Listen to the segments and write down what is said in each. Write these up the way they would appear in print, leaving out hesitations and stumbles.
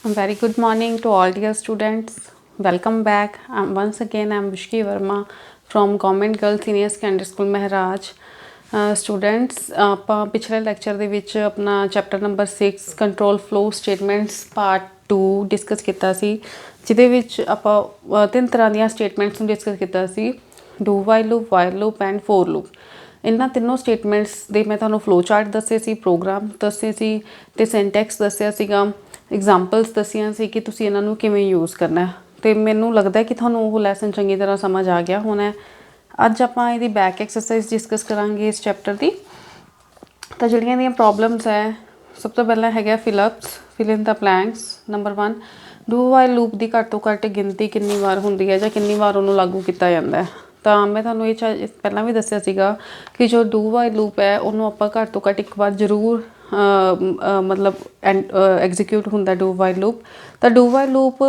Very good morning to all dear students. Welcome back. Once again I'm Vishki Verma from Government Girls Senior Secondary School Maharaj. Students ਆਪਾਂ ਪਿਛਲੇ lecture ਦੇ ਵਿੱਚ ਆਪਣਾ chapter number 6 control flow statements part 2 discuss ਕੀਤਾ ਸੀ, ਜਿਹਦੇ ਵਿੱਚ ਆਪਾਂ ਤਿੰਨ ਤਰ੍ਹਾਂ ਦੀਆਂ ਸਟੇਟਮੈਂਟਸ ਨੂੰ ਡਿਸਕਸ ਕੀਤਾ ਸੀ, do while loop, while loop and for loop. ਇਹਨਾਂ ਤਿੰਨੋਂ ਸਟੇਟਮੈਂਟਸ ਦੇ ਮੈਂ ਤੁਹਾਨੂੰ ਫਲੋ ਚਾਰਟ ਦੱਸੇ ਸੀ, ਪ੍ਰੋਗਰਾਮ ਦੱਸੇ ਸੀ ਅਤੇ ਸਿੰਟੈਕਸ ਦੱਸਿਆ ਸੀਗਾ, एग्जाम्पल्स दसिया सी कि तुसी इन्हां नूं किवें यूज़ करना है। तो मैनूं लगता है कि तुहानूं वो लैसन चंगी तरह समझ आ गया होना है। अज आपां इहदी बैक एक्सरसाइज डिस्कस करांगे इस चैप्टर की। तो जिहड़ियां इहदियां प्रॉब्लम्स है, सब तो पहला है fill in the blanks. Number 1, do while loop की घट तो घट गिनती कितनी बार होंदी है जां कितनी बार उन्होंने लागू किया जाता है। तो मैं तुहानूं ये पहला भी दस्सिया सीगा कि जो डू वाइल लूप है उन्होंने आपां घट तो घट एक बार जरूर मतलब एग्जीक्यूट होंदा डू वाइल लूप। तो डू वाइल लूप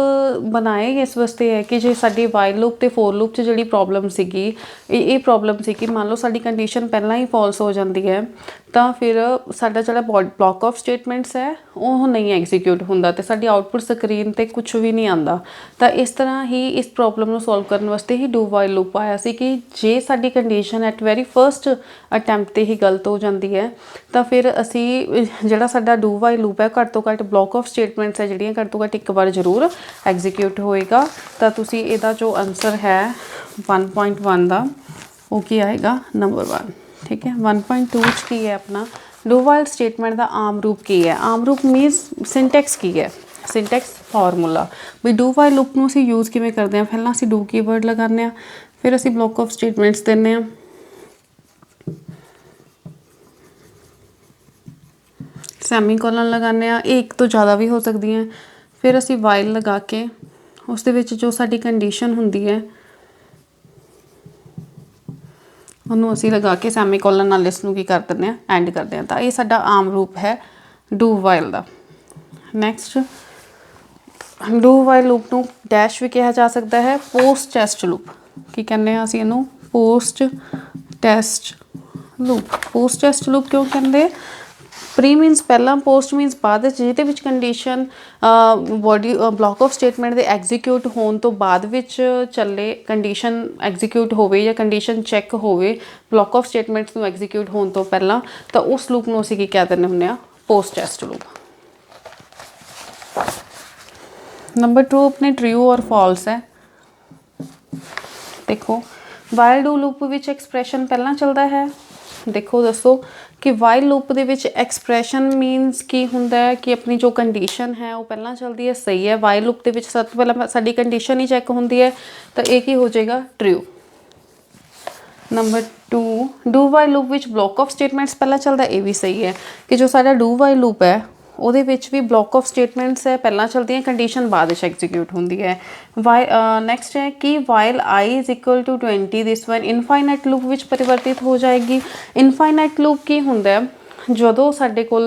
बनाए इस वास्ते है कि जे साडी वाइल लूप ते फोर लूप च जिहड़ी प्रॉब्लम सीगी, ये प्रॉब्लम सी कि मान लो साडी कंडीशन पहला ही फॉल्स हो जाती है, तो फिर साडा जिहड़ा ब्लॉक ऑफ स्टेटमेंट्स है वो नहीं एग्जीक्यूट होंदा ते साडी आउटपुट स्क्रीन ते कुछ भी नहीं आंदा। तो इस तरह ही इस प्रॉब्लम नूं सॉल्व करने वास्ते ही डू वाइल लूप आया सी कि जे साडी condition at very first attempt ते ही गलत हो जाती है, तो फिर असी जिहड़ा साडा डू वाइल लूप है घट तो घट ब्लॉक ऑफ स्टेटमेंट्स है जिहड़ियां घट तो घट एक बार जरूर एग्जीक्यूट होएगा। तो तुसी इहदा जो आंसर है 1.1 का वो की आएगा नंबर 1। ठीक है। 1.2 की है अपना डू वाइल स्टेटमेंट का आम रूप की है। आम रूप मीनस सिंटैक्स की है, सिंटैक्स फार्मूला भी डू वाइल लूप नूं असीं यूज़ किवें करदे हां। पहलां असीं डू कीवर्ड लगाने आ, फिर असीं ब्लॉक ऑफ स्टेटमेंट्स दिंदे आ, सैमीकोलन लगाने आ, एक तो ज़्यादा भी हो सकती हैं, फिर असी वाइल लगा के उस दे विच जो साडी कंडीशन हुंदी है उन्होंने असी लगा के सैमीकोलन नाल इसनूं की कर दिंदे आ, एंड करते हैं। तो ये साडा आम रूप है डू वाइल दा। नैक्सट, डू वाइल लूप नूं डैश भी कहा जा सकता है, पोस्ट टेस्ट लूप की कहने असी इहनूं post test loop. Post test loop क्यों कहते? प्री मीनस पहला, पोस्ट मीनस बाद, जिहदे विच condition body block of statement के एग्जीक्यूट होने तो बाद विच चले, कंडीशन एग्जीक्यूट होवे या कंडीशन चैक होवे ब्लॉक ऑफ स्टेटमेंट्स नूं एग्जीक्यूट होने तो पहला, तो उस लूप नूं असीं की कह दिंदे हुंदे आ पोस्ट टेस्ट लूप। नंबर 2 अपने ट्रू और फॉल्स है। देखो while do loop which expression पहला चलता है। देखो दसो कि वाइल लूप दे विच एक्सप्रैशन मीनस की हुंदा है कि अपनी जो कंडीशन है वो पहला चलती है, सही है। वाइल लूप दे विच सब तो पहला साडी कंडीशन ही चैक होंदी है, तो एक ही हो जाएगा true. Number 2, do while loop which block of statements पहला चलता है, ये भी सही है कि जो साडा डू वाइल लूप है ਉਹਦੇ ਵਿੱਚ भी ब्लॉक ऑफ स्टेटमेंट्स है पहला चलती है, कंडीशन बाद एग्जीक्यूट होंदी है। नैक्सट है कि while i is equal to 20 this one infinite loop विच परिवर्तित हो जाएगी। इनफाइनाइट लूप की हुंदा है ਜਦੋਂ ਸਾਡੇ ਕੋਲ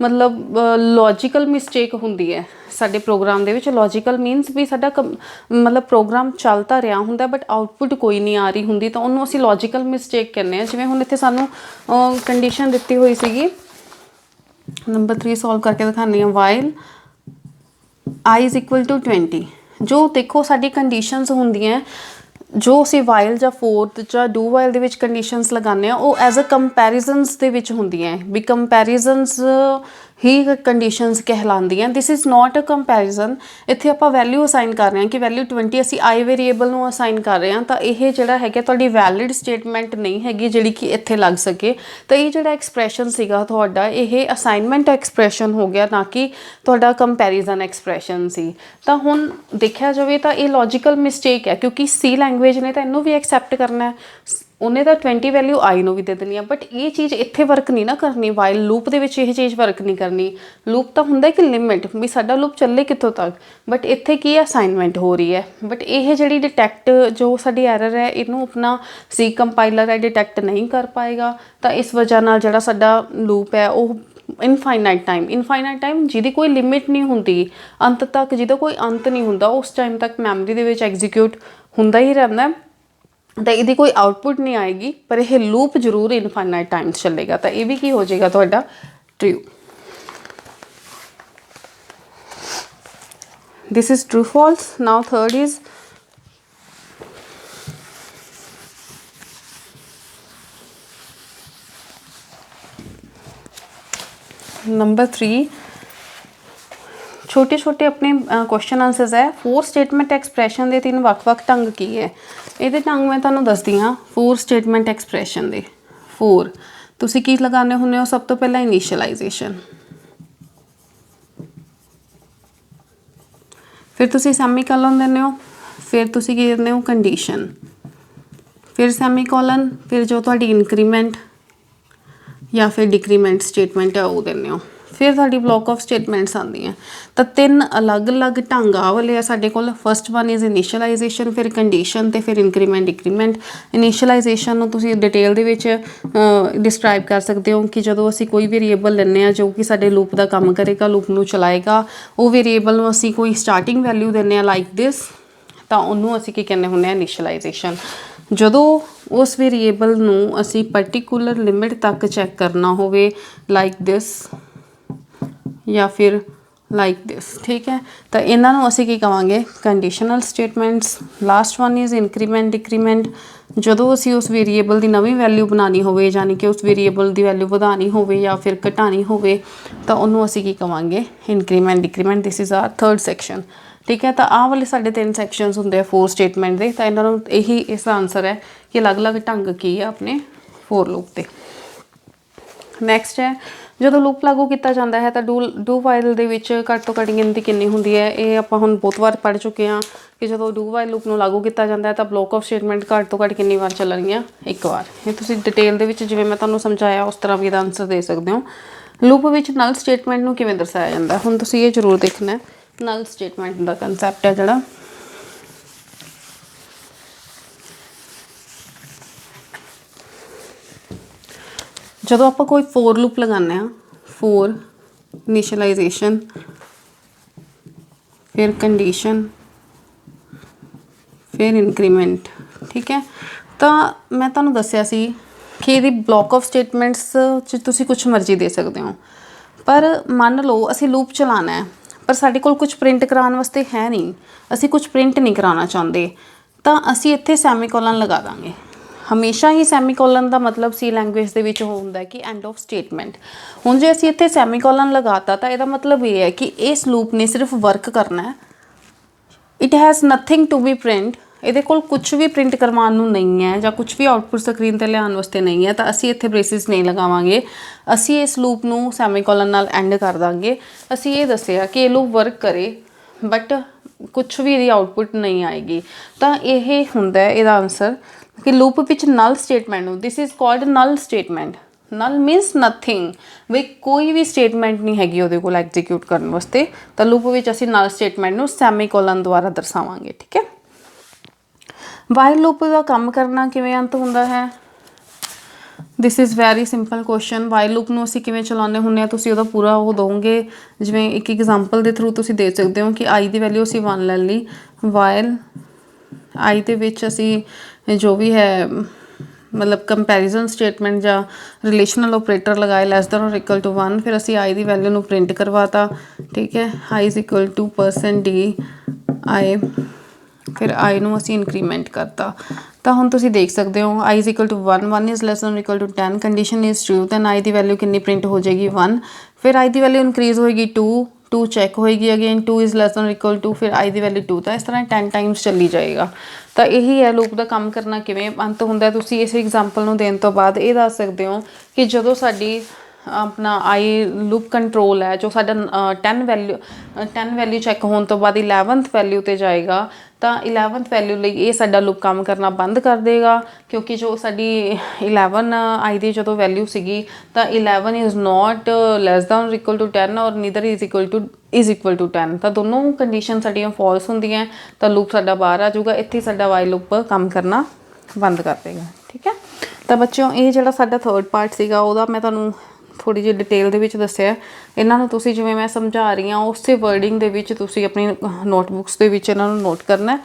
मतलब लॉजिकल मिसटेक ਹੁੰਦੀ है ਸਾਡੇ प्रोग्राम ਦੇ ਵਿੱਚ। लॉजिकल मीनस भी ਸਾਡਾ मतलब प्रोग्राम ਚੱਲਦਾ ਰਿਹਾ ਹੁੰਦਾ बट आउटपुट कोई नहीं आ रही ਹੁੰਦੀ, ਤਾਂ ਉਹਨੂੰ ਅਸੀਂ लॉजिकल मिसटेक ਕਹਿੰਦੇ ਆ। ਜਿਵੇਂ ਹੁਣ ਇੱਥੇ ਸਾਨੂੰ ਕੰਡੀਸ਼ਨ ਦਿੱਤੀ ਹੋਈ ਸੀਗੀ, नंबर 3 सॉल्व करके दिखानी है। While i is equal to 20, जो देखो साडी कंडीशनस होंदियां जो असी वाइल ਜਾਂ फोर ਜਾਂ डू वाइल ਦੇ ਵਿੱਚ कंडीशनस लगाने ਆ, ਉਹ एज अ कंपैरिजनस ਦੇ ਵਿੱਚ ਹੁੰਦੀਆਂ ਵੀ कंपैरिजनस ही कंडीशनस कहलांदियां। This is not a comparison. इत्थे आपां वैल्यू असाइन कर रहे हैं कि वैल्यू 20 असी आई वेरीएबल नूं असाइन कर रहे हैं, तो यह जिहड़ा हैगा तुहाडी वैलिड स्टेटमेंट नहीं हैगी जिहड़ी कि इत्थे लग सके। तो ये जिहड़ा एक्सप्रैशन सीगा तुहाडा, यह असाइनमेंट एक्सप्रैशन हो गया, ना कि तुहाडा कंपैरिजन एक्सप्रैशन सी। तो हुण देखिया जावे तो ये लॉजिकल मिसटेक है, क्योंकि सी लैंगुएज ने तो इनू भी एक्सैप्ट करना है, उन्हें तो 20 वैल्यू आई नूं भी दे देनी है, बट ये चीज़ इत्थे वर्क नहीं ना करनी। वाइल लूप दे विच ये चीज़ वर्क नहीं करनी। लूप तो हुंदा कि लिमिट भी साडा लूप चले कित्थों तक, बट इत्थे की असाइनमेंट हो रही है। बट ये जिहड़ी डिटेक्ट जो साडी एरर है इनू अपना सी कंपाइलर है डिटेक्ट नहीं कर पाएगा। तो इस वजह नाल जिहड़ा साडा लूप है वो इनफाइनाइट टाइम जिहदी कोई लिमिट नहीं हुंदी, अंत तक जिहदा कोई अंत नहीं हुंदा, उस टाइम तक मैमरी दे विच एग्जीक्यूट हुंदा ही रहिंदा है। तो यदि कोई आउटपुट नहीं आएगी, पर यह लूप जरूर इनफाइनाइट टाइम्स चलेगा। तो यह भी की हो जाएगा तुहाडा true. This is true false. Now third is number 3 छोटे छोटे अपने क्वेश्चन आंसर्स है। 4 स्टेटमेंट एक्सप्रैशन के 3 ਵੱਖ-ਵੱਖ ढंग की है। ये ढंग मैं तुहानूं दसदी हाँ 4 स्टेटमेंट एक्सप्रैशन दे 4 तुसीं की लगाने हुंदे हो। सब तो पहला इनीशियलाइजेशन, फिर तुसीं सैमीकोलन दिंदे हो, फिर तुसीं की दिंदे हो कंडीशन, फिर सैमीकोलन, फिर जो तुहाडी इंक्रीमेंट या फिर डिक्रीमेंट स्टेटमेंट है वो दिंदे हो, फिर साडी ब्लॉक ऑफ स्टेटमेंट्स आती हैं। तो 3 अलग अलग ढंग आ वाले आ साडे कोल। फर्स्ट वन इज़ इनीशियलाइजेशन, फिर कंडीशन ते फिर इंक्रीमेंट डिक्रीमेंट। इनीशियलाइजेशन नूं तुसीं डिटेल दे विच डिस्क्राइब कर सकते हो कि जदों असीं कोई वेरीएबल लैंदे आ जो कि साडे लूप का काम करेगा, लूप नूं चलाएगा, वो वेरीएबल नूं असीं कोई स्टार्टिंग वैल्यू दिंदे आ लाइक दिस, तो उन्होंने असीं की कहने हुंदे आ इनीशियलाइजेशन। जदों उस वेरीएबल नूं असीं पर्टिकुलर लिमिट तक चैक करना होवे लाइक दिस या फिर लाइक दिस, ठीक है, तो इन्हों असीं की कहांगे conditional statements. Last one is increment decrement. जदों असीं उस वेरीएबल की नवीं वैल्यू बनानी होवे, यानी कि उस वेरीएबल की वैल्यू वधानी होवे या फिर घटानी होवे, तो उन्होंने असीं की कहांगे increment decrement. This is our third section, ठीक है। तो आह वाले साढ़े 3 सैक्शनस होंगे 4 स्टेटमेंट के। तो इन्हों यही इसका आंसर है कि अलग अलग ढंग की है अपने फोर लूप के। नैक्सट है जो लूप लागू किया जाता है तो डू वाइल दे विच घट तो घट गिनती कितनी होंगी है, ये आप हुण बहुत बार पढ़ चुके हैं कि जो डू वाइल लूप में लागू किया जाता है तो ब्लॉक ऑफ स्टेटमेंट घट तो घट कितनी बार चलणगियां, एक बार। ये तुसीं डिटेल दे विच जिवें मैं तुहानूं समझाया उस तरह भी इसदा आंसर दे सकते हो। लूप विच नल स्टेटमेंट नूं किवें दर्शाया जाता है, हुण तुसीं ये जरूर देखना है नल स्टेटमेंट का कंसैप्ट है जिहड़ा जदों आपां कोई फोर लूप लगाने हैं, फोर इनीशियलाइजेशन, फिर कंडीशन, फिर इंक्रीमेंट, ठीक है। तो मैं तुहानूं दस्सिया सी कि ये ब्लॉक ऑफ स्टेटमेंट्स च तुसीं कुछ मर्जी दे सकते हो, पर मान लो असीं लूप चलाना है पर साडे कोल कुछ प्रिंट कराने वास्ते है नहीं, असीं कुछ प्रिंट नहीं कराना चाहते, तो असीं इत्थे सैमीकोलन लगा देंगे। हमेशा ही सैमीकोलन का मतलब सी लैंगुएज के विच होंदा है कि एंड ऑफ स्टेटमेंट। हुण जे असीं इत्थे सैमीकोलन लगाता तो इसदा मतलब ये है कि इस लूप ने सिर्फ वर्क करना है, it has nothing to be print, ये कुछ भी प्रिंट करवाने नूं नहीं है या कुछ भी आउटपुट स्क्रीन पर लियाउण वास्ते नहीं है, तो असीं इत्थे ब्रेसिस नहीं लगावांगे। असीं इस लूप नूं सैमीकोलन नाल एंड कर देंगे। असीं ये दस्सिया कि ये लूप वर्क करे बट कुछ भी इहदी आउटपुट नहीं आएगी। तो यह हुंदा है इहदा आंसर कि लूप विच नल स्टेटमेंट नूं, this is called null statement. Null means nothing, बई कोई भी स्टेटमेंट नहीं हैगी उहदे कोल एग्जीक्यूट करने वास्ते, तो लूप विच असीं नल स्टेटमेंट नूं सैमीकोलन द्वारा दर्शावांगे, ठीक है। वाइल लूप का काम करना किवें अंत हुंदा है, this is very simple question. वाइल लूप नूं असीं किवें चलाउने हुंदे आ, तुसीं उहदा पूरा वो दोगे, जिवें एक एग्जाम्पल के थ्रू तुसीं दे सकते हो कि आई की वैल्यू असीं 1 ले ली, वाइल आई दे विच असीं जो भी है मतलब कंपैरिजन स्टेटमेंट या रिलेशनल ऑपरेटर लगाए लैस दैन और इक्वल टू 1, फिर असीं आई की वैल्यू नूं प्रिंट करवाता, ठीक है। आई इज़ इक्वल टू %d आई, फिर आई नूं असीं इंक्रीमेंट करता, तो हुण तुसीं देख सकते हो I is equal to 1, 1 is less than equal to 10, condition is true, then I की वैल्यू कितनी प्रिंट हो जाएगी 1, फिर आई की वैल्यू इंक्रीज़ होएगी 2 चैक होएगी again 2 is less than equal to, फिर आई की वैल्यू 2, तो इस तरह 10 टाइम्स चली जाएगा। तो यही है लूप का काम करना किवें अंत हुंदा है। तुसीं इस एग्जाम्पल नूं देण तो बाद ये दस सकते हो कि जदों साडी अपना आई लूप कंट्रोल है जो साडा 10 वैल्यू चैक होने तो बाद 11th वैल्यू ते जाएगा, तो 11th वैल्यू लई ये साडा लूप काम करना बंद कर देगा, क्योंकि जो साडी 11 आई दी जो वैल्यू सीगी तो 11 is not less than equal to 10 और नीदर इज़ इक्वल टू 10, तो दोनों कंडीशन साडियां फॉल्स होंदियां, तो लूप साडा बाहर आ जाऊगा, इत्थे साडा वाइल लूप काम करना बंद कर देगा, ठीक है। तो बच्चों ये जिहड़ा साडा थर्ड पार्ट सीगा ओहदा मैं तुहानूं थोड़ी जी डिटेल दे विच दस्सिया। इन्हां नूं तुसीं जिवें मैं समझा रही हाँ उस वर्डिंग दे विच तुसीं अपनी नोटबुक्स दे विच इन्हां नूं नोट करना है।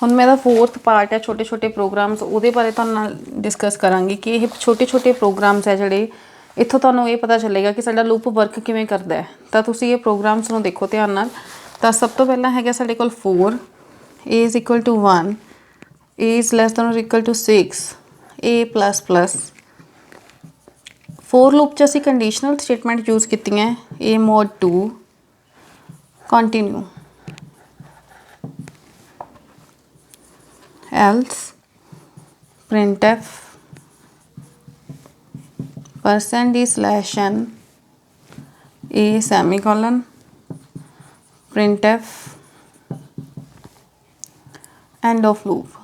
ਹੁਣ ਮੇਰਾ 4th ਪਾर्ट है छोटे छोटे प्रोग्राम्स, ਉਹਦੇ ਬਾਰੇ ਤੁਹਾਨੂੰ ਨਾਲ ਡਿਸਕਸ ਕਰਾਂਗੀ ਕਿ ਇਹ ਛੋਟੇ ਛੋਟੇ ਪ੍ਰੋਗਰਾਮਸ ਹੈ ਜਿਹੜੇ ਇੱਥੋਂ ਤੁਹਾਨੂੰ ਇਹ ਪਤਾ ਚੱਲੇਗਾ ਕਿ ਸਾਡਾ ਲੂਪ ਵਰਕ ਕਿਵੇਂ ਕਰਦਾ ਹੈ। ਤਾਂ ਤੁਸੀਂ ਇਹ ਪ੍ਰੋਗਰਾਮਸ ਨੂੰ ਦੇਖੋ ਧਿਆਨ ਨਾਲ। ਤਾਂ ਸਭ ਤੋਂ ਪਹਿਲਾਂ ਹੈਗਾ ਸਾਡੇ ਕੋਲ 4 a is equal to 1, a is less than or equal to 6, a plus plus। For loop 'ਚ ਅਸੀਂ ਕੰਡੀਸ਼ਨਲ ਸਟੇਟਮੈਂਟ ਯੂਜ਼ ਕੀਤੀਆਂ a mod 2 continue else printf %d/n a semicolon printf end of loop।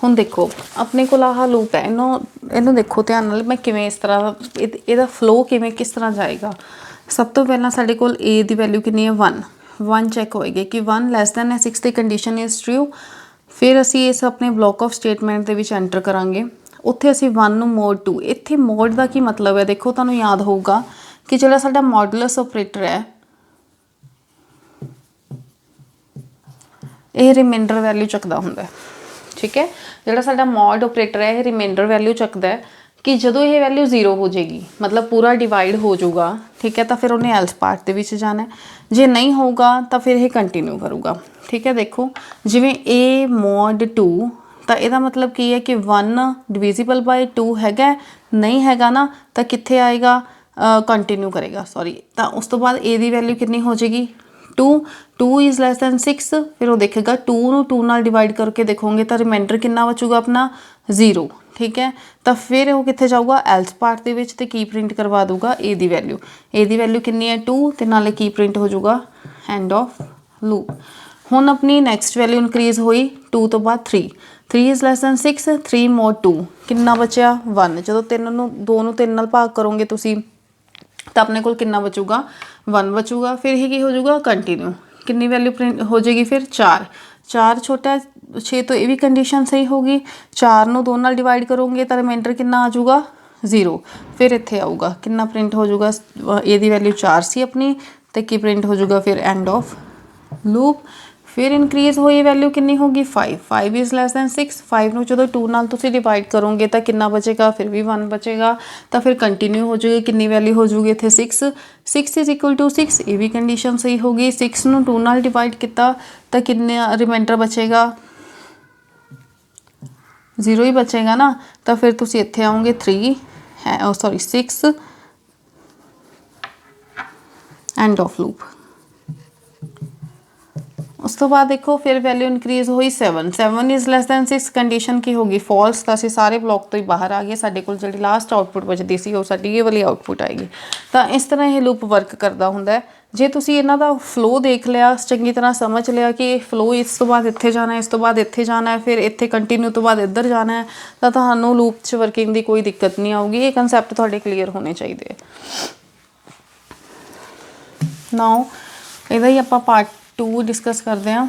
ਹੁਣ ਦੇਖੋ ਆਪਣੇ ਕੋਲ ਆਹ loop ਹੈ, ਇਹਨੂੰ ਦੇਖੋ ਧਿਆਨ ਨਾਲ ਮੈਂ ਕਿਵੇਂ ਇਸ ਤਰ੍ਹਾਂ ਇਹਦਾ ਫਲੋ ਕਿਵੇਂ ਕਿਸ ਤਰ੍ਹਾਂ ਜਾਏਗਾ। ਸਭ ਤੋਂ ਪਹਿਲਾਂ ਸਾਡੇ ਕੋਲ a ਦੀ ਵੈਲਿਊ ਕਿੰਨੀ ਹੈ 1 ਚੈੱਕ ਹੋਏਗੀ ਕਿ 1 less than 6 the condition is true. ਫਿਰ ਅਸੀਂ ਇਸ ਆਪਣੇ ਬਲੋਕ ਆਫ ਸਟੇਟਮੈਂਟ ਦੇ ਵਿੱਚ ਐਂਟਰ ਕਰਾਂਗੇ। ਉੱਥੇ ਅਸੀਂ 1 ਨੂੰ ਮੋਡ 2, ਇੱਥੇ ਮੋਡ ਦਾ ਕੀ ਮਤਲਬ ਹੈ ਦੇਖੋ ਤੁਹਾਨੂੰ ਯਾਦ ਹੋਊਗਾ ਕਿ ਜਿਹੜਾ ਸਾਡਾ ਮੋਡੂਲਸ ਆਪਰੇਟਰ ਹੈ ਇਹ ਰਿਮਾਈਂਡਰ ਵੈਲਿਊ ਚੱਕਦਾ ਹੁੰਦਾ, ਠੀਕ ਹੈ। ਜਿਹੜਾ ਸਾਡਾ ਮੋਡ ਆਪਰੇਟਰ ਹੈ ਇਹ ਰਿਮਾਈਂਡਰ ਵੈਲਿਊ ਚੱਕਦਾ ਕਿ ਜਦੋਂ ਇਹ ਵੈਲਿਊ 0 ਹੋ ਜਾਏਗੀ ਮਤਲਬ ਪੂਰਾ ਡਿਵਾਈਡ ਹੋ ਜਾਊਗਾ, ਠੀਕ ਹੈ, ਤਾਂ ਫਿਰ ਉਹਨੇ ਐਲਸ ਪਾਰਟ ਦੇ ਵਿੱਚ ਜਾਣਾ। ਜੇ ਨਹੀਂ ਹੋਊਗਾ ਤਾਂ ਫਿਰ ਇਹ ਕੰਟੀਨਿਊ ਕਰੂਗਾ, ਠੀਕ ਹੈ। ਦੇਖੋ ਜਿਵੇਂ a mod 2 ਤਾਂ ਇਹਦਾ ਮਤਲਬ ਕੀ ਹੈ ਕਿ 1 ਡਿਵੀਜ਼ੀਬਲ ਬਾਈ 2 ਹੈਗਾ, ਨਹੀਂ ਹੈਗਾ ਨਾ ਤਾਂ ਕਿੱਥੇ ਆਏਗਾ ਕੰਟੀਨਿਊ ਕਰੇਗਾ, ਸੌਰੀ। ਤਾਂ ਉਸ ਤੋਂ ਬਾਅਦ a ਦੀ ਵੈਲਿਊ ਕਿੰਨੀ ਹੋ ਜਾਏਗੀ 2 ਇਜ਼ ਲੈਸ ਦੈਨ 6। ਫਿਰ ਉਹ ਦੇਖੇਗਾ 2 ਨੂੰ 2 ਨਾਲ ਡਿਵਾਈਡ ਕਰਕੇ ਦੇਖੋਗੇ ਤਾਂ ਰਿਮਾਈਂਡਰ ਕਿੰਨਾ ਬਚੂਗਾ ਆਪਣਾ 0, ਠੀਕ ਹੈ। ਤਾਂ ਫਿਰ ਉਹ ਕਿੱਥੇ ਜਾਊਗਾ ਐਲਸ ਪਾਰਟ ਦੇ ਵਿੱਚ ਤੇ ਕੀ ਪ੍ਰਿੰਟ ਕਰਵਾ ਦੂਗਾ a ਦੀ ਵੈਲਿਊ ਕਿੰਨੀ ਹੈ 2 ਤੇ ਨਾਲੇ ਕੀ ਪ੍ਰਿੰਟ ਹੋ ਜਾਊਗਾ ਐਂਡ ਆਫ ਲੂਪ। ਹੁਣ ਆਪਣੀ ਨੈਕਸਟ ਵੈਲਿਊ ਇਨਕਰੀਜ਼ ਹੋਈ 2 ਤੋਂ ਬਾਅਦ 3 ਇਜ਼ ਲੈਸ ਦੈਨ 6 3 ਮੋਡ 2 ਕਿੰਨਾ ਬਚਿਆ 1। ਜਦੋਂ 2 ਨੂੰ 3 ਨਾਲ ਭਾਗ ਕਰੋਗੇ ਤੁਸੀਂ ਤਾਂ ਆਪਣੇ ਕੋਲ ਕਿੰਨਾ ਬਚੂਗਾ 1 ਬਚੂਗਾ। ਫਿਰ ਇਹ ਕੀ ਹੋ ਜਾਊਗਾ ਕੰਟੀਨਿਊ, ਕਿੰਨੀ ਵੈਲਿਊ ਪ੍ਰਿੰਟ ਹੋ ਜਾਏਗੀ ਫਿਰ 4 ਛੋਟਾ 6 ਤੋਂ ਇਹ ਵੀ ਕੰਡੀਸ਼ਨ ਸਹੀ ਹੋਗੀ। 4 ਨੂੰ 2 ਨਾਲ ਡਿਵਾਈਡ ਕਰੋਗੇ ਤਾਂ ਰਿਮਾਈਂਡਰ ਕਿੰਨਾ ਆ ਜਾਊਗਾ 0। ਫਿਰ ਇੱਥੇ ਆਊਗਾ ਕਿੰਨਾ ਪ੍ਰਿੰਟ ਹੋ ਜਾਊਗਾ a ਦੀ ਵੈਲਿਊ 4 ਸੀ ਆਪਣੀ ਤੇ ਕੀ ਪ੍ਰਿੰਟ ਹੋ ਜਾਊਗਾ ਫਿਰ ਐਂਡ ਆਫ ਲੂਪ। ਫਿਰ ਇਨਕਰੀਜ਼ ਹੋਈ ਵੈਲਿਊ ਕਿੰਨੀ ਹੋਗੀ 5 ਇਜ਼ ਲੈਸ ਦੈਨ 6। 5 ਨੂੰ ਜਦੋਂ 2 ਨਾਲ ਤੁਸੀਂ ਡਿਵਾਈਡ ਕਰੋਗੇ ਤਾਂ ਕਿੰਨਾ ਬਚੇਗਾ ਫਿਰ ਵੀ 1 ਬਚੇਗਾ। ਤਾਂ ਫਿਰ ਕੰਟੀਨਿਊ ਹੋ ਜਾਊਗੀ, ਕਿੰਨੀ ਵੈਲਿਊ ਹੋ ਜਾਊਗੀ ਇੱਥੇ 6 ਇਜ਼ ਇਕੁਅਲ ਟੂ 6। ਇਹ ਵੀ ਕੰਡੀਸ਼ਨ ਸਹੀ ਹੋ ਗਈ। 6 ਨੂੰ 2 ਨਾਲ ਡਿਵਾਈਡ ਕੀਤਾ ਤਾਂ ਕਿੰਨਾ ਰਿਮਾਈਂਡਰ ਬਚੇਗਾ 0 ਹੀ ਬਚੇਗਾ ਨਾ। ਤਾਂ ਫਿਰ ਤੁਸੀਂ ਇੱਥੇ ਆਓਗੇ 6 ਐਂਡ ਆਫ ਲੂਪ। ਉਸ ਤੋਂ ਬਾਅਦ ਦੇਖੋ ਫਿਰ ਵੈਲਿਊ ਇਨਕਰੀਜ਼ ਹੋਈ 7 ਇਜ਼ ਲੈਸ ਦੈਨ 6। ਕੰਡੀਸ਼ਨ ਕੀ ਹੋਗੀ ਫਾਲਸ। ਤਾਂ ਅਸੀਂ ਸਾਰੇ ਬਲੋਕ ਤੋਂ ਹੀ ਬਾਹਰ ਆ ਗਏ, ਸਾਡੇ ਕੋਲ ਜਿਹੜੀ ਲਾਸਟ ਆਊਟਪੁੱਟ ਬਚਦੀ ਸੀ ਉਹ ਸਾਡੀ ਇਹ ਵਾਲੀ ਆਊਟਪੁੱਟ ਆਏਗੀ। ਤਾਂ ਇਸ ਤਰ੍ਹਾਂ ਇਹ ਲੂਪ ਵਰਕ ਕਰਦਾ ਹੁੰਦਾ ਹੈ। ਜੇ ਤੁਸੀਂ ਇਹਨਾਂ ਦਾ ਫਲੋ ਦੇਖ ਲਿਆ, ਚੰਗੀ ਤਰ੍ਹਾਂ ਸਮਝ ਲਿਆ ਕਿ ਇਹ ਫਲੋ ਇਸ ਤੋਂ ਬਾਅਦ ਇੱਥੇ ਜਾਣਾ, ਇਸ ਤੋਂ ਬਾਅਦ ਇੱਥੇ ਜਾਣਾ, ਫਿਰ ਇੱਥੇ ਕੰਟੀਨਿਊ ਤੋਂ ਬਾਅਦ ਇੱਧਰ ਜਾਣਾ ਹੈ, ਤਾਂ ਤੁਹਾਨੂੰ ਲੂਪ 'ਚ ਵਰਕਿੰਗ ਦੀ ਕੋਈ ਦਿੱਕਤ ਨਹੀਂ ਆਊਗੀ। ਇਹ ਕਨਸੈਪਟ ਤੁਹਾਡੇ ਕਲੀਅਰ ਹੋਣੇ ਚਾਹੀਦੇ ਹੈ। ਨਾਓ ਇਹਦਾ ਹੀ ਆਪਾਂ ਪਾਰਟ 2 ਡਿਸਕਸ ਕਰਦੇ ਹਾਂ।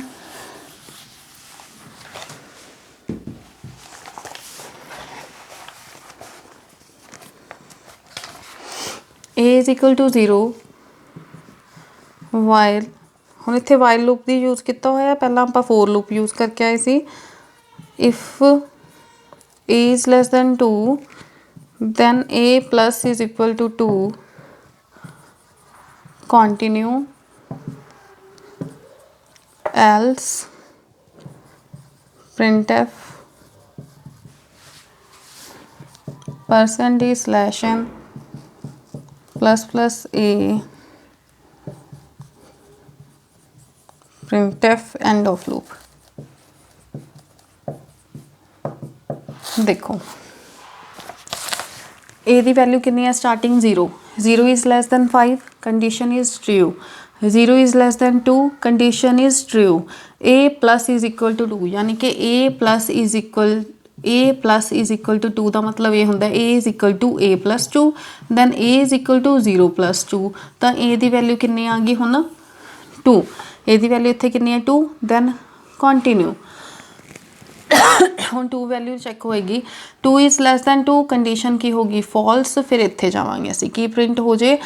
a is equal to 0 while, ਹੁਣ ਇੱਥੇ while ਲੂਪ ਦੀ ਯੂਜ਼ ਕੀਤਾ ਹੋਇਆ, ਪਹਿਲਾਂ ਆਪਾਂ for ਲੂਪ ਯੂਜ਼ ਕਰਕੇ ਆਏ ਸੀ। if a is less than 2 then a plus is equal to 2 continue else printf %d/n plus a printf end of loop। देखो a ਦੀ ਵੈਲਿਊ ਕਿੰਨੀ ਹੈ starting 0 is less than 5 condition is true. 0 is less than 2 condition is true. a plus is equal to 2 ਯਾਨੀ ਕਿ a plus is equal to 2 ਦਾ ਮਤਲਬ ਇਹ ਹੁੰਦਾ a is equal to a plus 2 then a is equal to 0 plus 2। ਤਾਂ a ਦੀ value ਕਿੰਨੀ ਆ ਗਈ ਹੁਣ 2। a ਦੀ ਵੈਲਿਊ ਇੱਥੇ ਕਿੰਨੀ ਹੈ 2 ਦੈਨ ਕੰਟੀਨਿਊ। ਹੁਣ 2 ਵੈਲਿਊ ਚੈੱਕ ਹੋਏਗੀ 2 ਇਜ਼ ਲੈਸ ਦੈਨ 2 ਕੰਡੀਸ਼ਨ ਕੀ ਹੋਗੀ ਫਾਲਸ। ਫਿਰ ਇੱਥੇ ਜਾਵਾਂਗੇ ਅਸੀਂ ਕੀ ਪ੍ਰਿੰਟ ਹੋ ਜੇ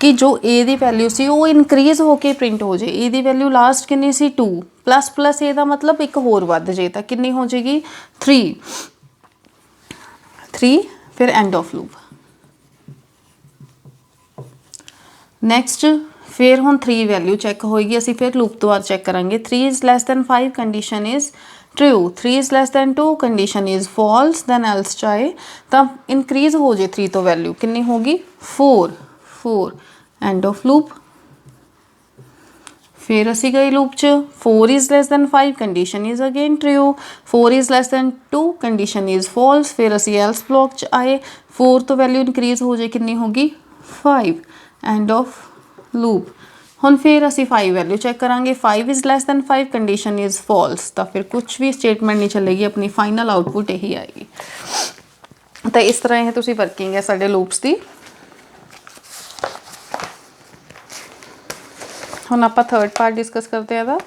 कि जो ए दी वैल्यू सी वो इनक्रीज होके प्रिंट हो जाए। ए दी वैल्यू लास्ट कितनी सी 2 प्लस प्लस ए दा मतलब एक होर वध जाए तो कितनी हो जाएगी 3 फिर एंड ऑफ लूप। नैक्सट फिर हम 3 वैल्यू चैक होएगी, असी फिर लूप तो बाद चैक करांगे। 3 is less than 5 condition is true, 3 is less than 2 condition is false, then else चाहे तो इनक्रीज हो जाए 3 तो वैल्यू कितनी होगी 4 एंड ऑफ लूप। फिर असी गए लूप च 4 is less than 5 condition is again true, 4 is less than 2 condition is false. फिर असी एल्स ब्लॉक च आए 4 तो वैल्यू इनक्रीज हो जाए कितनी होगी 5 एंड ऑफ लूप। हुण फिर असी 5 वैल्यू चैक करांगे। 5 is less than 5 condition is false, तो फिर कुछ भी स्टेटमेंट नहीं चलेगी, अपनी फाइनल आउटपुट यही आएगी। तो इस तरह यह तुसी वर्किंग है साडे लूप्स की। हुण आपां थर्ड पार्ट डिस्कस करते हैं।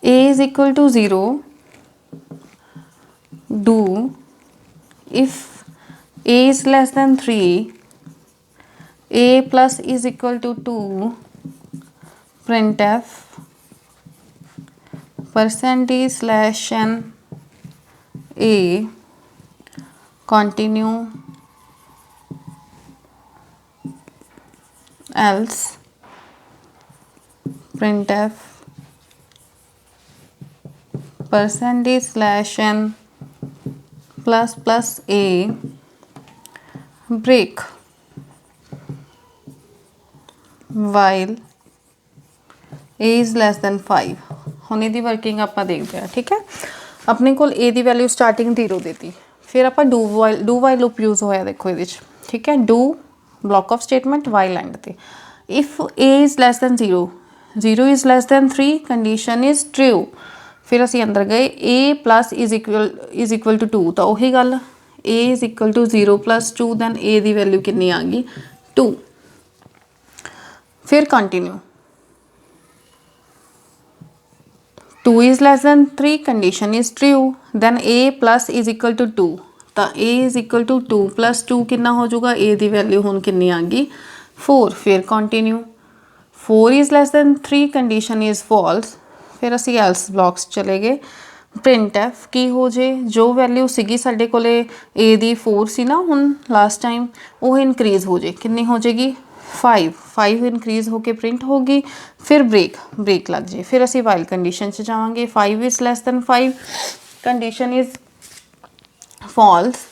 A is equal to 0 do if A is less than 3 A plus is equal to 2 printf percentage slash n A continue else printf percentage slash n plus plus A break while A is less than 5। हुण इहदी working आपां देखते हैं। ठीक है, अपने कोल A दी value starting 0 देती, फिर आपां डू वाइल लूप यूज़ होया देखो ये। ठीक है, do block of statement while and ते if A is less than 0 is less than 3 condition is true. फिर असी अंदर गए A plus is equal to 2, तो उही गल A is equal to 0 plus 2 then A दी वैल्यू कितनी आ गई 2। फिर continue 2 is less than 3 condition is true, then A plus is equal to 2, तो A is equal to 2 plus 2 कितना हो जाऊगा A दी वैल्यू हुण कितनी आ गई 4। फिर continue 4 is less than 3 condition is false. फिर असी एल्स ब्लॉक्स चले गए। प्रिंटf की हो जे जो वैल्यू सीगी साडे कोले A दी 4 सी ना हुण लास्ट टाइम, वो इनक्रीज हो जे कितनी हो जाएगी 5 इनक्रीज होके प्रिंट होगी। फिर ब्रेक लग जाए, फिर असी वाइल कंडीशन च जावांगे। 5 is less than 5 condition is false,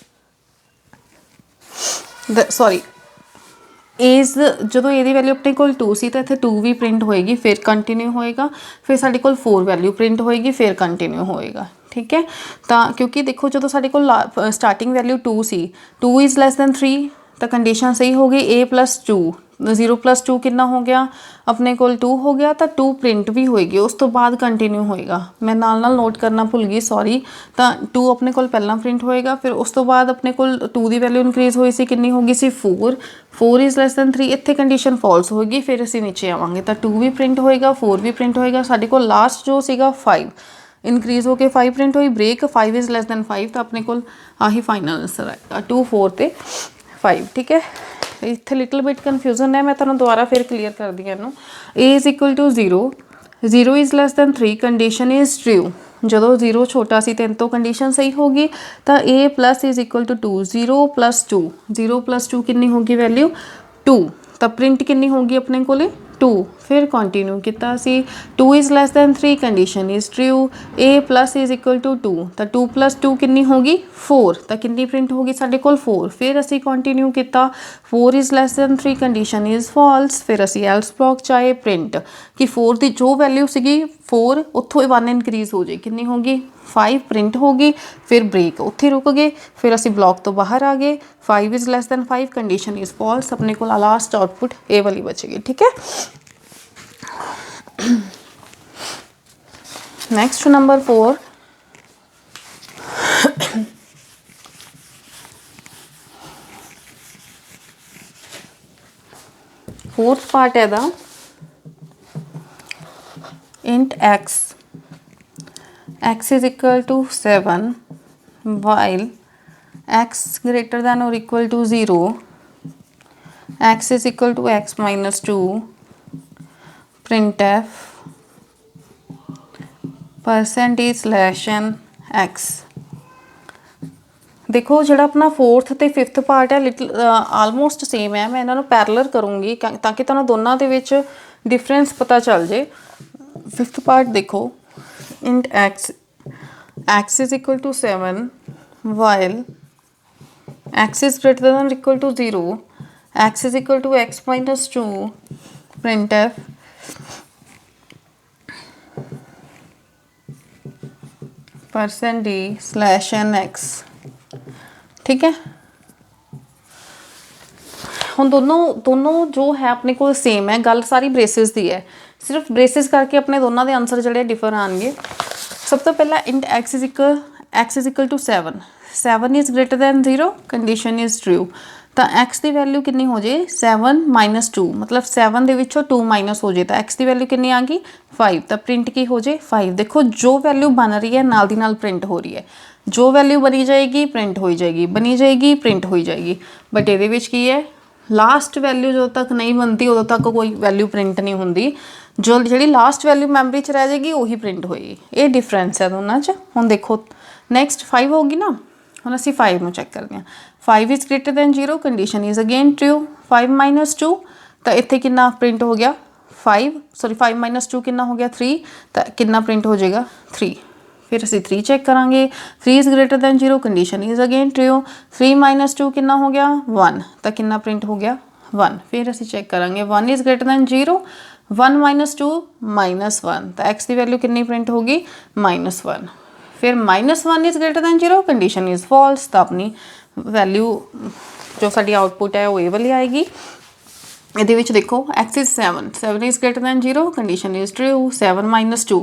sorry एज जो ए दी वैल्यू अपने कोल 2 सी तो इत्थे 2 भी प्रिंट होएगी, फिर कंटिन्यू होएगा। फिर साडे कोल 4 वैल्यू प्रिंट होएगी, फिर कंटिन्यू होएगा। ठीक है, तो क्योंकि देखो जो साडे कोल स्टार्टिंग वैल्यू 2 सी, 2 इज़ लैस दैन 3 तो कंडीशन सही हो गई A प्लस 2, 0 प्लस 2 कितना हो गया अपने कोल 2 हो गया, तो 2 प्रिंट भी होएगी, उस तो बाद कंटिन्यू होएगा। मैं नाल नोट करना भुल गई, सॉरी। तो 2 अपने कोल पहला प्रिंट होएगा, फिर उस तो बाद अपने कोल 2 की वैल्यू इनक्रीज हुई सी, कितनी होगी सी 4 इज़ लैस दैन 3, इत्थे कंडीशन फॉल्स होएगी। फिर असी नीचे आवांगे तो 2 भी प्रिंट होएगा, 4 भी प्रिंट होएगा। साडे कोल लास्ट जो सीगा 5 इनक्रीज होके 5 प्रिंट हुई, ब्रेक 5 इज़ लैस दैन 5, तो अपने कोल आही फाइनल आंसर आएगा 2 4 ते 5। ठीक है, इत्थे लिटल बिट कन्फ्यूजन है, मैं तुहानूं दोबारा फिर क्लीयर कर दी इहनूं। A is equal to 0 is less than 3 condition is true, ਜਦੋਂ 0 छोटा सी 3 तो कंडीशन सही होगी, तो A plus is equal to 2, 0 plus 2 कितनी होगी वैल्यू 2, तो प्रिंट कितनी होगी अपने कोले 2। फिर कंटिन्यू किया सी 2 is less than 3 condition is true, A plus is equal to 2, तो 2 प्लस 2 कितनी होगी 4, तो कितनी प्रिंट होगी साडे कोल 4। फिर असी कंटिन्यू किया 4 is less than 3 condition is false. फिर असी एल्स ब्लॉक चाहे प्रिंट कि 4 की जो वैल्यू सीगी 4 उत्थों 1 इनक्रीज हो जाए, कितनी होगी 5 प्रिंट होगी। फिर ब्रेक उत्थे रुक गए, फिर असी ब्लॉक तो बाहर आ गए। 5 is less than 5 condition is false, अपने को लास्ट आउटपुट ए वाली बचेगी। ठीक है, नेक्स्ट नंबर 4, फोर्थ पार्ट है दा int x is equal to 7 while x greater than or equal to 0, x is equal to x minus 2, printf percentage slash n x. देखो जो अपना फोर्थ तो फिफ्थ पार्ट है लिटिल आलमोस्ट सेम है, मैं इन्होंने पैरलर करूँगी ताकि तुहानू दोनों के विच डिफरेंस पता चल जाए। फिफ्थ पार्ट देखो int x is equal to 7 while x is greater than equal to 0, x is equal to x minus 2, printf percent d slash n x. ठीक है, हम दोनों जो है अपने को सेम है, गल सारी ब्रेसिस की है, सिर्फ ब्रेसिस करके अपने दोनों के आंसर जोड़े डिफर आएंगे। सब तो पहला int x is equal to 7 is greater than 0, condition is true. तो एक्स की वैल्यू कितनी हो जाए 7 माइनस 2, मतलब 7 के 2 माइनस हो जाए तो एक्स की वैल्यू कितनी आ गई 5। तो प्रिंट की हो जाए 5। देखो जो वैल्यू बन रही है नाल दी नाल प्रिंट हो रही है, जो वैल्यू बनी जाएगी प्रिंट हो जाएगी, बनी जाएगी प्रिंट हो जाएगी। बट ये की है लास्ट वैल्यू जो तक नहीं बनती उदों तक कोई वैल्यू प्रिंट नहीं होंगी, जो जी लास्ट वैल्यू मैमरी च रह जाएगी वही प्रिंट होएगी। ये डिफरेंस है दोनों च। हुण देखो नैक्सट 5 होगी ना, हम असी 5 में चैक करते हैं। 5 is greater than 0, condition is again true. 5 minus 2 तो इत्थे कितना प्रिंट हो गया 5 माइनस 2 कितना हो गया 3, तो कितना प्रिंट हो जाएगा 3। फिर असी 3 चैक करांगे, 3 is greater than 0, condition is again true. 3 minus 2 कितना हो गया 1, तो कितना प्रिंट हो गया 1। फिर असी चैक करांगे 1 is greater than 0, 1 minus 2 minus 1, तो एक्स की वैल्यू कितनी प्रिंट होगी -1। फिर -1 is greater than 0, condition is false, तो अपनी वैल्यू जो साडी आउटपुट है वो ये वाली आएगी। ये देखो x is 7 is greater than 0, condition is true. 7 minus 2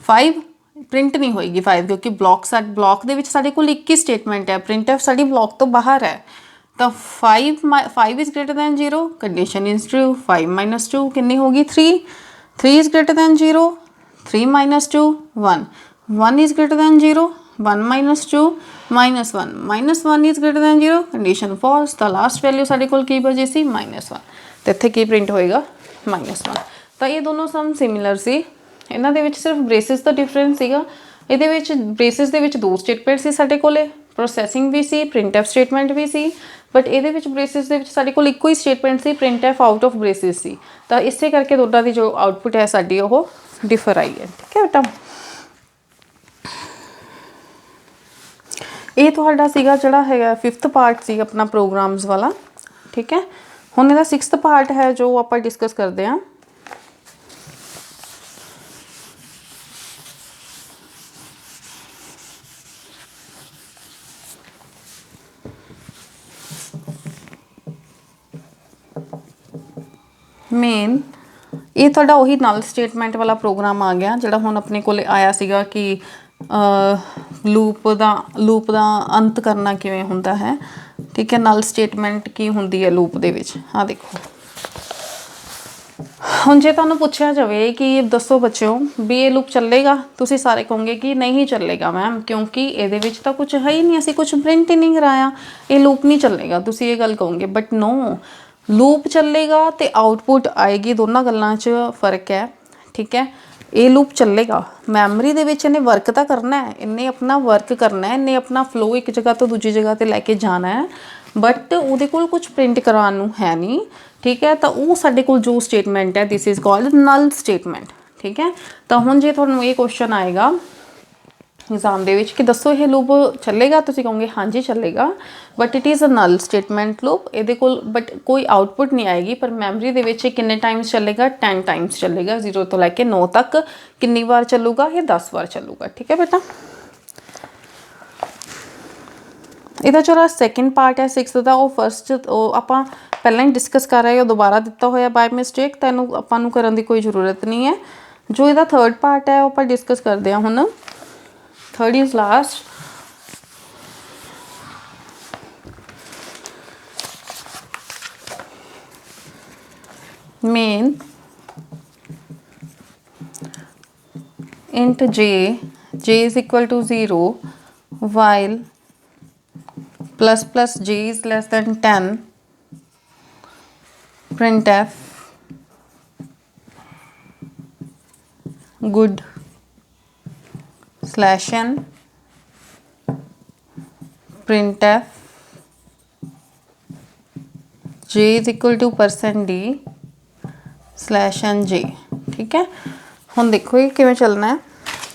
5 print नहीं होएगी 5, क्योंकि ब्लॉक दे विच साडे कोल एक ही स्टेटमेंट है, प्रिंट एफ साडी ब्लॉक तो बाहर है। तो 5 is greater than 0, condition is true. 5 minus 2 कितनी होगी 3, 3 is greater than 0, 3 minus 2 1, 1 is greater than 0, 1 minus 2 -1, -1 is greater than 0, condition false. तो लास्ट वैल्यू साडे कोल की बची सी -1, तो इत्थे की प्रिंट होएगा -1। तो ये दोनों सम सिमिलर सी, इन्हां दे विच सिर्फ ब्रेसिस का डिफरेंस सीगा। इहदे विच ब्रेसिस दे विच 2 स्टेटमेंट सी साडे कोले, प्रोसैसिंग भी सी, प्रिंट एफ स्टेटमेंट भी सी। बट इहदे विच ब्रेसिस दे विच साडे कोल इक्को ही स्टेटमेंट सी, printf out of braces सी। तो इसे करके दोनों की जो आउटपुट है साडी ओह डिफर आई है। ठीक है बेटा, ये तुहाडा सीगा जिहड़ा है 5th पार्ट सी अपना प्रोग्राम्स वाला। ठीक है, हुण इहदा 6th पार्ट है जो आपां डिस्कस करते हैं। मेन ये तुहाडा उही नल स्टेटमेंट वाला प्रोग्राम आ गया जिहड़ा हुण अपने कोल आया सीगा कि लूप दा अंत करना किवें हुंदा है। ठीक है, नल स्टेटमेंट की हुंदी है लूप दे विच। हाँ देखो हुण जे तुहानूं पुछया जावे कि दसो बच्चों भी ये लूप चलेगा, तुसीं सारे कहोगे कि नहीं चलेगा मैम, क्योंकि ये विच तां कुछ है ही नहीं, असीं कुछ प्रिंट ही नहीं कराया, ये लूप नहीं चलेगा, तुसीं ये गल कहोगे। बट नो, लूप चलेगा तो आउटपुट आएगी, दोनों गल्लां च फर्क है। ठीक है, ये लूप चलेगा, मैमरी दे विच इन्हें वर्क तो करना है, इन्हें अपना वर्क करना है, इन्हें अपना फ्लो एक जगह तो दूजी जगह पर लैके जाना है, बट उहदे कोल कुछ प्रिंट कराने नूं है नहीं। ठीक है, तो वो साडे कोल जो स्टेटमेंट है this is called null statement. ठीक है, तो हुण जे तुहानूं ये क्वेश्चन आएगा एग्जाम दे विच कि दसो ये लूप चलेगा, तुसीं कहोगे हाँ जी चलेगा, but it is a null statement loop. ये कोल बट कोई आउटपुट नहीं आएगी, पर मैमरी दे विच कितने टाइम्स चलेगा 10 टाइम्स चलेगा, 0 तो लैके 9 तक कितनी बार चलूगा, ये 10 बार चलूगा। ठीक है बेटा, ਇਹਦਾ ਜਿਹੜਾ ਸੈਕਿੰਡ ਪਾर्ट है 6th ਦਾ ਉਹ ਫਸਟ ਉਹ ਆਪਾਂ ਪਹਿਲਾਂ ਹੀ ਡਿਸਕਸ ਕਰ ਰਹੇ ਹਾਂ, ਦੁਬਾਰਾ ਦਿੱਤਾ ਹੋਇਆ ਬਾਈ ਮਿਸਟੇਕ, ਤਾਂ ਇਹਨੂੰ ਆਪਾਂ ਨੂੰ ਕਰਨ ਦੀ ਕੋਈ ਜ਼ਰੂਰਤ ਨਹੀਂ ਹੈ। ਜੋ ਇਹਦਾ ਥਰਡ ਪਾर्ट ਹੈ ਉਹ ਆਪਾਂ ਡਿਸਕਸ ਕਰਦੇ ਹਾਂ ਹੁਣ। Third is last. Main int j is equal to 0 while plus j is less than 10 printf good slash n printf j is equal to %d slash n j। ठीक है, ਹੁਣ देखो ये किवें चलना है।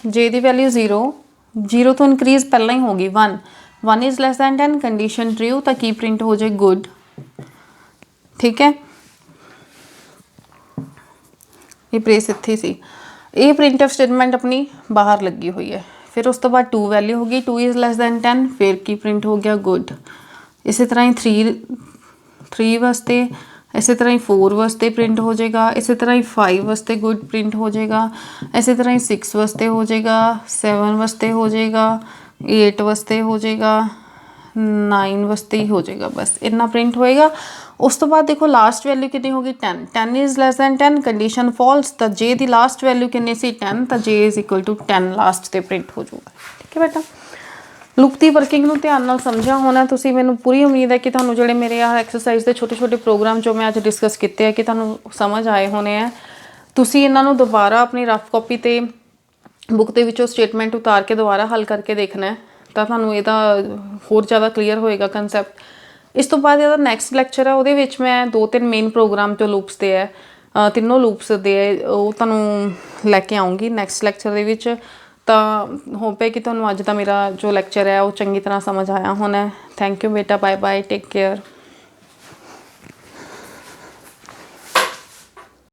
j की वैल्यू 0 तो इनक्रीज पहला ही होगी 1 is less than 10 condition true तो की प्रिंट हो जाए गुड। ठीक है, ये प्रेस इत्थे सी, ये प्रिंट ऑफ स्टेटमेंट अपनी बाहर लगी हुई है। फिर उस तो बाद 2 वैल्यू होगी 2 इज लैस दैन 10, फिर की प्रिंट हो गया गुड। इसी तरह ही 3 वास्ते, इसी तरह ही 4 वास्ते प्रिंट हो जाएगा, इसी तरह ही 5 वास्ते गुड प्रिंट हो जाएगा, इसी तरह ही 6 वास्ते हो जाएगा, 7 वास्ते हो जाएगा, 8 वास्ते हो जाएगा, 9 वास्ते ही हो जाएगा। बस इतना प्रिंट होएगा। उस तो बाद देखो लास्ट वैल्यू कितनी होगी 10 is less than 10 condition false तो जे की लास्ट वैल्यू कितनी सी 10 तो j is equal to 10 last से प्रिंट हो जाऊगा। ठीक है बेटा, लूप की वर्किंग ਨੂੰ ਧਿਆਨ ਨਾਲ ਸਮਝਿਆ ਹੋਣਾ ਤੁਸੀਂ। ਮੈਨੂੰ ਪੂਰੀ ਉਮੀਦ ਹੈ ਕਿ ਤੁਹਾਨੂੰ ਜਿਹੜੇ ਮੇਰੇ ਆ ਐਕਸਰਸਾਈਜ਼ ਦੇ ਛੋਟੇ ਛੋਟੇ ਪ੍ਰੋਗਰਾਮ ਜੋ ਮੈਂ ਅੱਜ ਡਿਸਕਸ ਕੀਤੇ ਆ ਕਿ ਤੁਹਾਨੂੰ ਸਮਝ ਆਏ ਹੋਣੇ ਆ। ਤੁਸੀਂ ਇਹਨਾਂ ਨੂੰ ਦੁਬਾਰਾ ਆਪਣੀ ਰਫ ਕਾਪੀ ਤੇ ਬੁੱਕ ਦੇ ਵਿੱਚੋਂ ਸਟੇਟਮੈਂਟ ਉਤਾਰ ਕੇ ਦੁਬਾਰਾ ਹੱਲ ਕਰਕੇ ਦੇਖਣਾ ਹੈ ਤਾਂ ਤੁਹਾਨੂੰ ਇਹਦਾ ਹੋਰ ਜ਼ਿਆਦਾ ਕਲੀਅਰ ਹੋਏਗਾ ਕਨਸੈਪਟ। ਇਸ ਤੋਂ ਬਾਅਦ ਇਹਦਾ ਨੈਕਸਟ ਲੈਕਚਰ ਹੈ, ਉਹਦੇ ਵਿੱਚ ਮੈਂ 2-3 ਮੇਨ ਪ੍ਰੋਗਰਾਮ ਜੋ ਲੂਪਸ ਦੇ ਹੈ, ਤਿੰਨੋਂ ਲੂਪਸ ਦੇ ਉਹ ਤੁਹਾਨੂੰ ਲੈ ਕੇ ਆਉਂਗੀ ਨੈਕਸਟ ਲੈਕਚਰ ਦੇ ਵਿੱਚ। ਤਾਂ ਹੋਪ ਹੈ ਕਿ ਤੁਹਾਨੂੰ ਅੱਜ ਦਾ ਮੇਰਾ ਜੋ ਲੈਕਚਰ ਹੈ ਉਹ ਚੰਗੀ ਤਰ੍ਹਾਂ ਸਮਝ ਆਇਆ ਹੋਣਾ। ਥੈਂਕ ਯੂ ਬੇਟਾ, ਬਾਏ ਬਾਏ, ਟੇਕ ਕੇਅਰ।